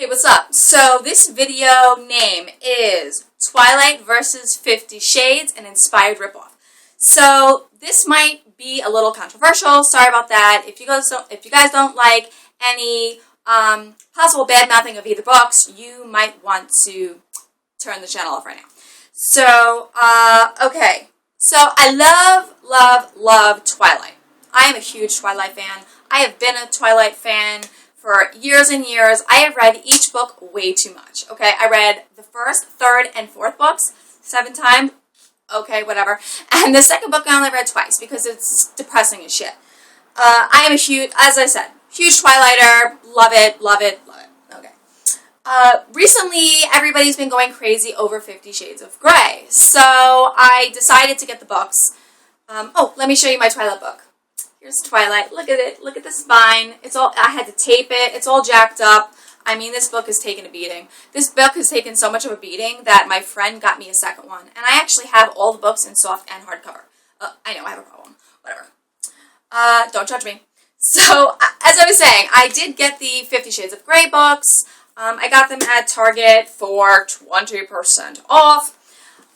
Hey, what's up? So this video name is Twilight versus 50 Shades, an inspired ripoff. So this might be a little controversial. Sorry about that. If you guys don't like any possible bad mouthing of either books, you might want to turn the channel off right now. So okay. So I love Twilight. I am a huge Twilight fan. I have been a Twilight fan for years and years. I have read each book way too much. Okay, I read the first, third, and fourth books 7 times. Okay, whatever. And the second book I only read twice because it's depressing as shit. I am a huge, as I said, huge Twilighter. Love it, love it, love it. Okay. Recently, everybody's been going crazy over 50 Shades of Grey. So I decided to get the books. Oh, let me show you my Twilight book. Here's Twilight. Look at it. Look at the spine. It's all, I had to tape it. It's all jacked up. I mean, this book has taken a beating. This book has taken so much of a beating that my friend got me a second one. And I actually have all the books in soft and hardcover. I know, I have a problem. Whatever. Don't judge me. So, as I was saying, I did get the 50 Shades of Grey books. I got them at Target for 20% off.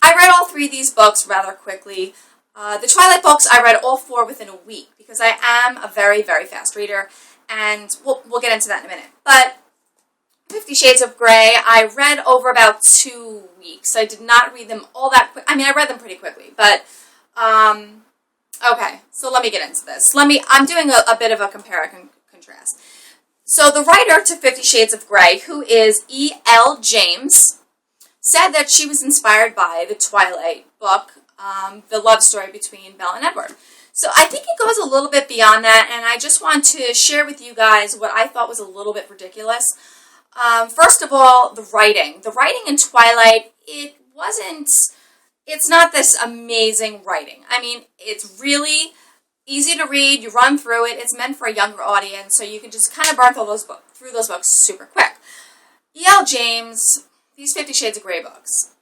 I read all 3 of these books rather quickly. The Twilight books, I read all 4 within a week because I am a very, very fast reader, and we'll get into that in a minute. But 50 Shades of Grey, I read over about 2 weeks. I did not read them all that quick. I mean, I read them pretty quickly, but, okay, so let me get into this. I'm doing a bit of a compare and contrast. So the writer to 50 Shades of Grey, who is E.L. James, said that she was inspired by the Twilight book, the love story between Bella and Edward. So I think it goes a little bit beyond that, and I just want to share with you guys what I thought was a little bit ridiculous. First of all, the writing. The writing in Twilight, it's not this amazing writing. I mean, it's really easy to read. You run through it. It's meant for a younger audience, so you can just kind of burn through those books super quick. E.L. James, these 50 Shades of Grey books,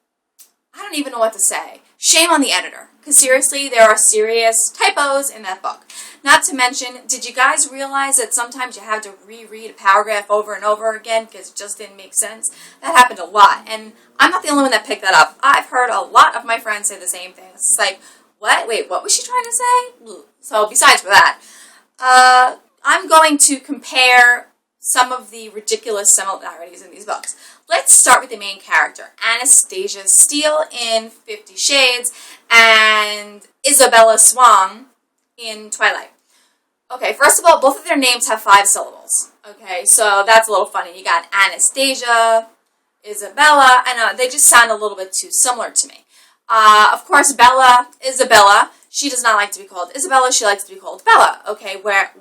I don't even know what to say. Shame on the editor, because seriously, there are serious typos in that book. Not to mention, did you guys realize that sometimes you have to reread a paragraph over and over again because it just didn't make sense? That happened a lot, and I'm not the only one that picked that up. I've heard a lot of my friends say the same thing. It's like, what? Wait, what was she trying to say? So besides for that, I'm going to compare some of the ridiculous similarities in these books. Let's start with the main character, Anastasia Steele in 50 Shades and Isabella Swan in Twilight. Okay, first of all, both of their names have 5 syllables. Okay, so that's a little funny. You got Anastasia, Isabella. I know, they just sound a little bit too similar to me. Of course, Isabella, she does not like to be called Isabella, she likes to be called Bella. Okay, where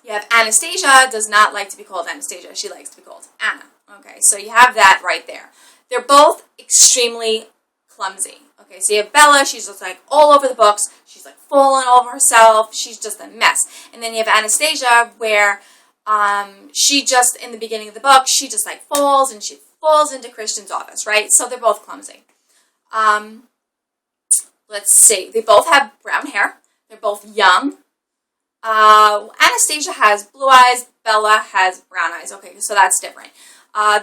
you have Anastasia does not like to be called Anastasia, she likes to be called Anna. Okay, so you have that right there. They're both extremely clumsy. Okay, so you have Bella, she's just like all over the books, she's like falling over herself, she's just a mess. And then you have Anastasia where she just, in the beginning of the book, she just like falls and she falls into Christian's office, right? So they're both clumsy. Let's see, they both have brown hair, they're both young. Anastasia has blue eyes, Bella has brown eyes. Okay, so that's different.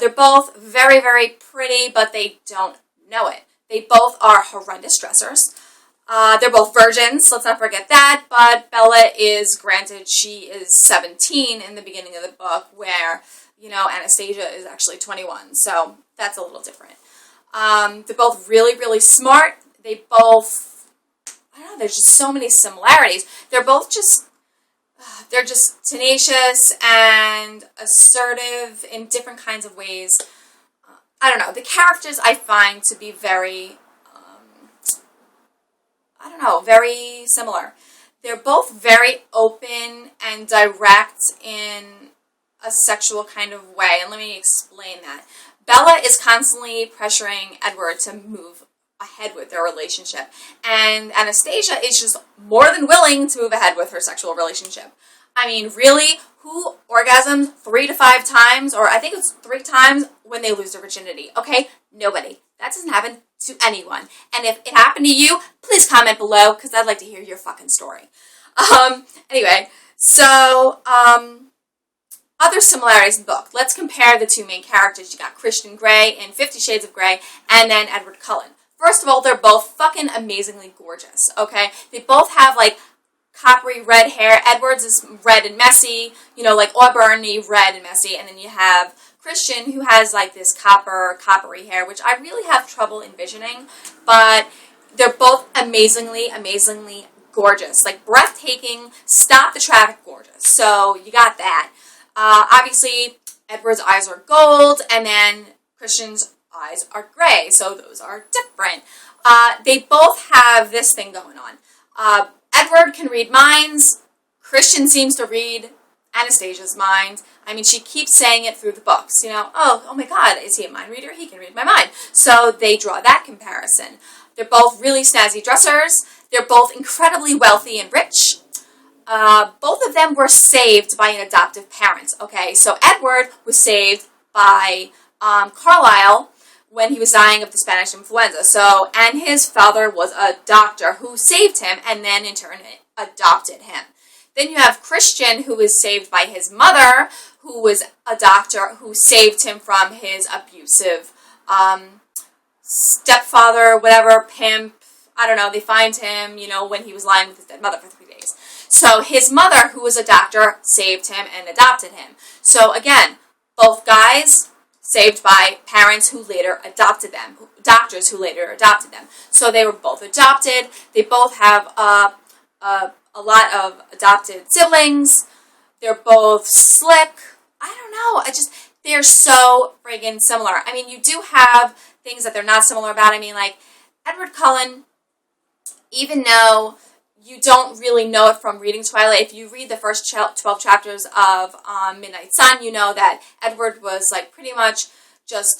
They're both very, very pretty, but they don't know it. They both are horrendous dressers. They're both virgins, let's not forget that, but Bella is, granted, she is 17 in the beginning of the book, where, you know, Anastasia is actually 21, so that's a little different. They're both really, really smart. They both, I don't know, there's just so many similarities. They're both just, they're just tenacious and assertive in different kinds of ways. I don't know. The characters I find to be very, I don't know, very similar. They're both very open and direct in a sexual kind of way. And let me explain that. Bella is constantly pressuring Edward to move ahead with their relationship. And Anastasia is just more than willing to move ahead with her sexual relationship. I mean, really, who orgasms 3 to 5 times, or I think it's 3 times when they lose their virginity? Okay, nobody. That doesn't happen to anyone. And if it happened to you, please comment below, because I'd like to hear your fucking story. Anyway, so, other similarities in the book. Let's compare the two main characters. You got Christian Grey in 50 Shades of Grey, and then Edward Cullen. First of all, they're both fucking amazingly gorgeous, okay? They both have, like, coppery red hair. Edward's is red and messy, you know, like auburny red and messy, and then you have Christian, who has, like, this coppery hair, which I really have trouble envisioning, but they're both amazingly gorgeous. Like, breathtaking, stop the traffic gorgeous. So, you got that. Obviously, Edward's eyes are gold, and then Christian's eyes are gray, so those are different. They both have this thing going on. Edward can read minds. Christian seems to read Anastasia's mind. I mean, she keeps saying it through the books, you know, oh my God, is he a mind reader? He can read my mind. So they draw that comparison. They're both really snazzy dressers. They're both incredibly wealthy and rich. Both of them were saved by an adoptive parent, okay? So Edward was saved by Carlisle when he was dying of the Spanish influenza. So, and his father was a doctor who saved him and then in turn adopted him. Then you have Christian, who was saved by his mother, who was a doctor who saved him from his abusive stepfather, whatever, pimp. I don't know, they find him, you know, when he was lying with his dead mother for 3 days. So his mother, who was a doctor, saved him and adopted him. So again, both guys saved by parents who later adopted them, doctors who later adopted them. So they were both adopted. They both have a lot of adopted siblings. They're both slick. I don't know. They're so friggin' similar. I mean, you do have things that they're not similar about. I mean, like, Edward Cullen, even though you don't really know it from reading Twilight, if you read the first 12 chapters of Midnight Sun, you know that Edward was, like, pretty much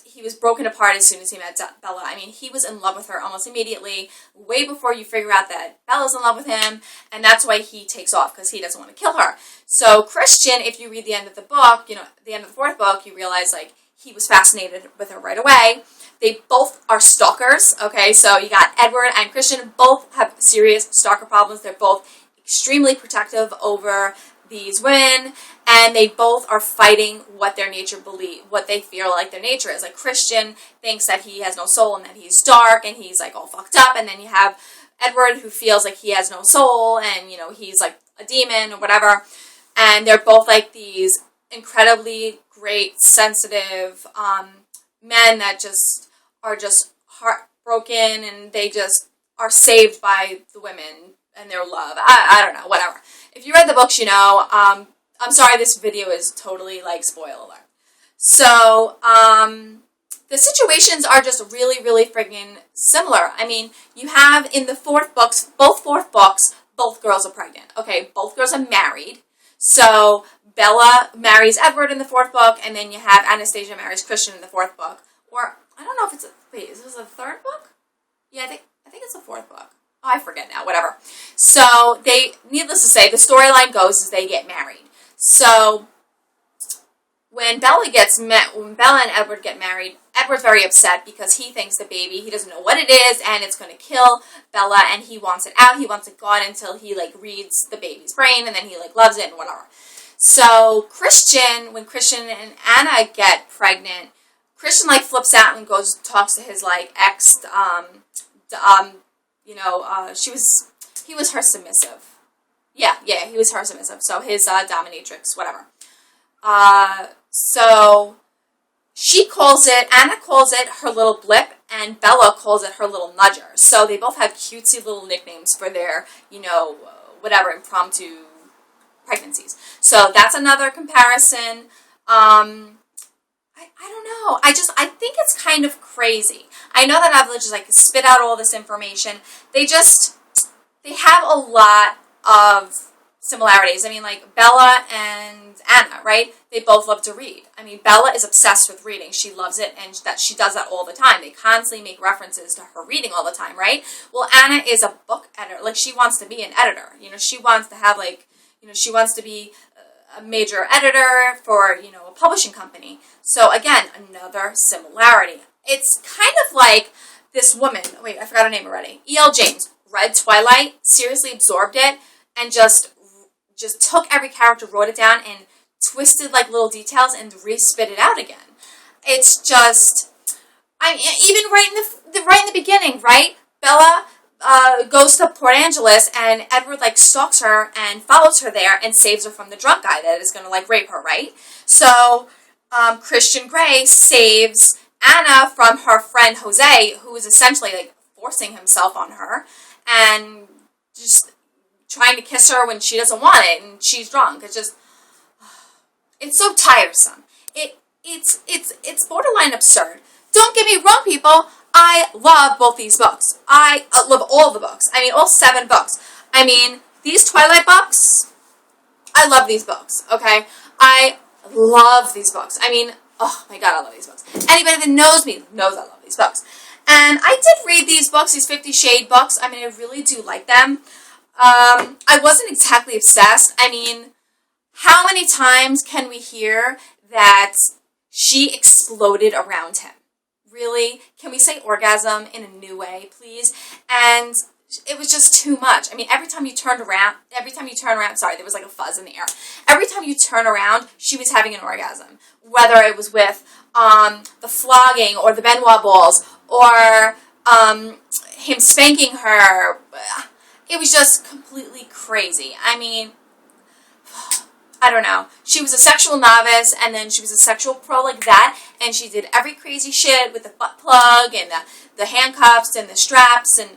he was broken apart as soon as he met Bella. I mean, he was in love with her almost immediately, way before you figure out that Bella's in love with him, and that's why he takes off, because he doesn't want to kill her. So Christian, if you read the end of the book, you know, the end of the fourth book, you realize, like, he was fascinated with her right away. They both are stalkers, okay? So you got Edward and Christian, both have serious stalker problems. They're both extremely protective over these women, and they both are fighting what their nature what they feel like their nature is. Like, Christian thinks that he has no soul and that he's dark and he's, like, all fucked up, and then you have Edward, who feels like he has no soul and, you know, he's like a demon or whatever, and they're both like these incredibly great, sensitive men that are just heartbroken, and they just are saved by the women and their love. I don't know, whatever. If you read the books, you know. I'm sorry, this video is totally, like, spoiler alert. So, the situations are just really friggin' similar. I mean, you have in the fourth books, both girls are pregnant. Okay, both girls are married. So, Bella marries Edward in the fourth book, and then you have Anastasia marries Christian in the fourth book. Or, I don't know if it's is this a third book? Yeah, I think it's the fourth book. Oh, I forget now, whatever. So, needless to say, the storyline goes is they get married. So, when Bella and Edward get married, Edward's very upset because he thinks the baby, he doesn't know what it is, and it's going to kill Bella, and he wants it out. He wants it gone until he, like, reads the baby's brain, and then he, like, loves it and whatever. So, when Christian and Anna get pregnant, Christian, like, flips out and talks to his, like, ex, you know, he was her submissive. Yeah, he was her submissive. So his dominatrix, whatever. So Anna calls it her little blip, and Bella calls it her little nudger. So they both have cutesy little nicknames for their, you know, whatever, impromptu pregnancies. So that's another comparison. I don't know. I think it's kind of crazy. I know that I've just, like, spit out all this information. They have a lot of similarities. I mean, like, Bella and Anna, right? They both love to read. I mean, Bella is obsessed with reading. She loves it, and that she does that all the time. They constantly make references to her reading all the time, right? Well, Anna is a book editor. Like, she wants to be an editor. You know, she wants to have, like, you know, she wants to be a major editor for, you know, a publishing company. So, again, another similarity. It's kind of like this woman, wait, I forgot her name already, E.L. James, read Twilight, seriously absorbed it, and just took every character, wrote it down, and twisted like little details and re-spit it out again. It's just, I mean, even right in the beginning, right? Bella goes to Port Angeles, and Edward like stalks her and follows her there and saves her from the drunk guy that is gonna like rape her, right? So Christian Grey saves Anna from her friend Jose, who is essentially like forcing himself on her and just trying to kiss her when she doesn't want it and she's drunk. It's just, it's so tiresome. It's borderline absurd. Don't get me wrong, people. I love both these books. I love all the books. I mean, all 7 books. I mean, these Twilight books, I love these books, okay? I love these books. I mean, oh my god, I love these books. Anybody that knows me knows I love these books. And I did read these books, these 50 Shade books. I mean, I really do like them. I wasn't exactly obsessed. I mean, how many times can we hear that she exploded around him? Really? Can we say orgasm in a new way, please? And it was just too much. I mean, every time you turned around, sorry, there was like a fuzz in the air. Every time you turn around, she was having an orgasm. Whether it was with the flogging or the Benoit balls or him spanking her. It was just completely crazy. I mean, I don't know. She was a sexual novice, and then she was a sexual pro like that, and she did every crazy shit with the butt plug and the handcuffs and the straps, and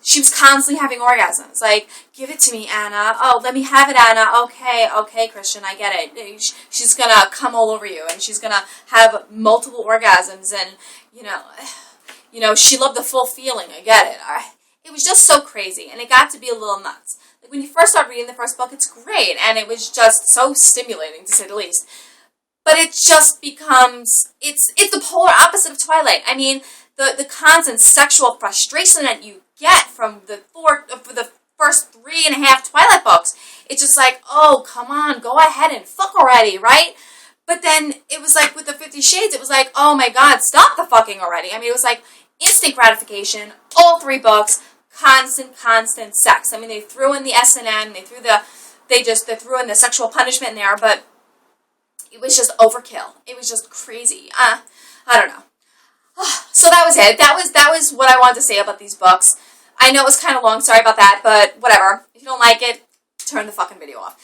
she was constantly having orgasms. Like, give it to me, Anna. Oh, let me have it, Anna. Okay, Christian, I get it. She's gonna come all over you, and she's gonna have multiple orgasms, and, you know, she loved the full feeling. I get it. It was just so crazy, and it got to be a little nuts. Like, when you first start reading the first book, it's great, and it was just so stimulating, to say the least. But it just becomes, it's the polar opposite of Twilight. I mean, the constant sexual frustration that you get from the first 3.5 Twilight books, it's just like, oh, come on, go ahead and fuck already, right? But then it was like with the 50 Shades, it was like, oh my god, stop the fucking already. I mean, it was like instant gratification, all 3 books, constant sex. I mean, they threw in the S&M, they threw in the sexual punishment in there, but it was just overkill. It was just crazy. I don't know. So that was it. That was what I wanted to say about these books. I know it was kind of long, sorry about that, but whatever. If you don't like it, turn the fucking video off.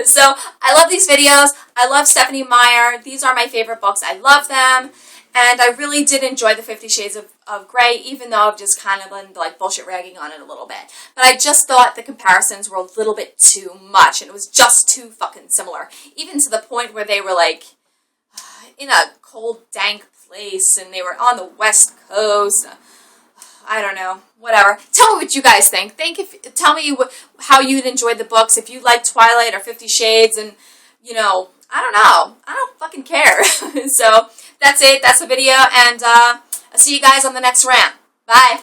So, I love these videos. I love Stephenie Meyer. These are my favorite books. I love them. And I really did enjoy the 50 Shades of Grey, even though I've just kind of been like bullshit ragging on it a little bit. But I just thought the comparisons were a little bit too much, and it was just too fucking similar. Even to the point where they were like in a cold, dank place, and they were on the West Coast. I don't know. Whatever. Tell me what you guys think. Tell me how you'd enjoyed the books, if you like Twilight or 50 Shades, and, I don't know. I don't fucking care. So, that's it. That's the video, and I'll see you guys on the next rant. Bye.